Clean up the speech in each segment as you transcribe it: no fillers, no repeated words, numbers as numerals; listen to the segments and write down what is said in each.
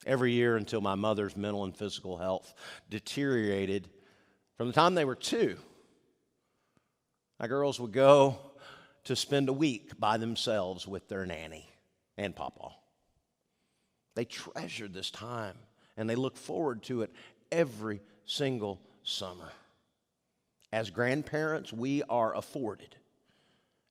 every year until my mother's mental and physical health deteriorated. From the time they were 2, my girls would go to spend a week by themselves with their nanny and pawpaw. They treasured this time, and they look forward to it every single summer. As grandparents, we are afforded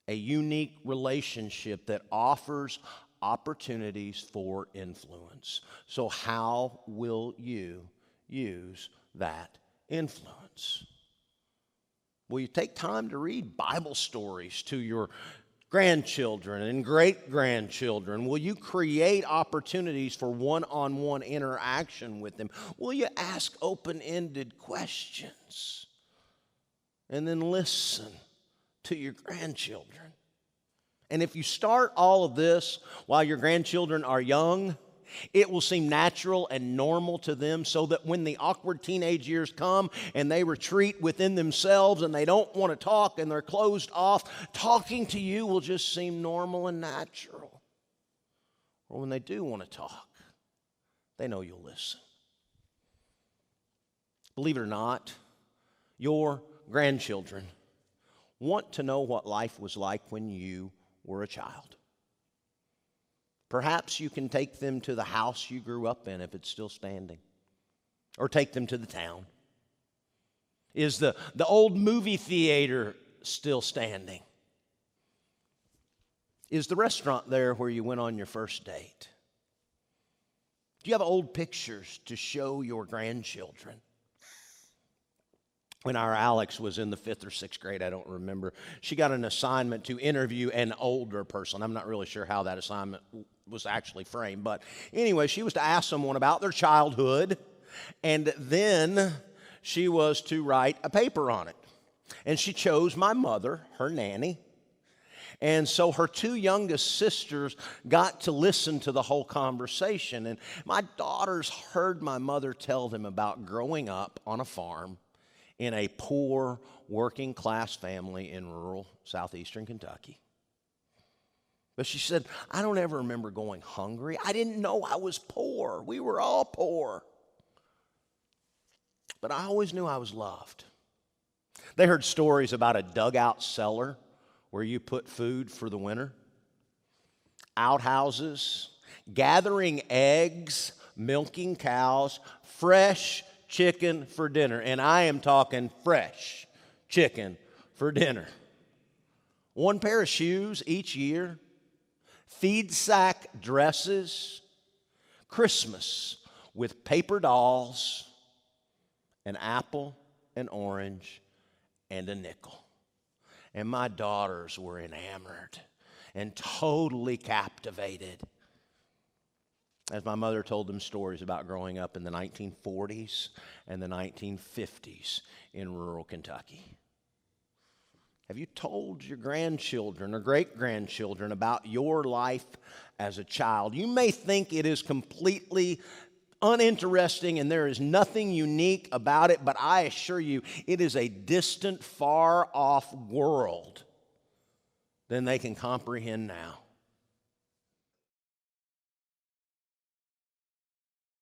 a unique relationship that offers opportunities for influence. So how will you use that influence? Will you take time to read Bible stories to your grandchildren and great-grandchildren? Will you create opportunities for one-on-one interaction with them? Will you ask open-ended questions? And then listen to your grandchildren. And if you start all of this while your grandchildren are young, it will seem natural and normal to them, so that when the awkward teenage years come and they retreat within themselves and they don't want to talk and they're closed off, talking to you will just seem normal and natural. Or when they do want to talk, they know you'll listen. Believe it or not, your grandchildren want to know what life was like when you were a child. Perhaps you can take them to the house you grew up in if it's still standing, or take them to the town. Is the old movie theater still standing? Is the restaurant there where you went on your first date? Do you have old pictures to show your grandchildren? When our Alex was in the 5th or 6th grade, I don't remember, she got an assignment to interview an older person. I'm not really sure how that assignment was actually framed. But anyway, she was to ask someone about their childhood, and then she was to write a paper on it. And she chose my mother, her nanny. And so her 2 youngest sisters got to listen to the whole conversation. And my daughters heard my mother tell them about growing up on a farm in a poor working-class family in rural southeastern Kentucky. But she said, I don't ever remember going hungry. I didn't know I was poor. We were all poor. But I always knew I was loved. They heard stories about a dugout cellar where you put food for the winter, outhouses, gathering eggs, milking cows, fresh chicken for dinner. And I am talking fresh chicken for dinner. 1 pair of shoes each year, feed sack dresses, Christmas with paper dolls, an apple, an orange, and a nickel. And my daughters were enamored and totally captivated as my mother told them stories about growing up in the 1940s and the 1950s in rural Kentucky. Have you told your grandchildren or great-grandchildren about your life as a child? You may think it is completely uninteresting and there is nothing unique about it, but I assure you it is a distant, far-off world than they can comprehend now.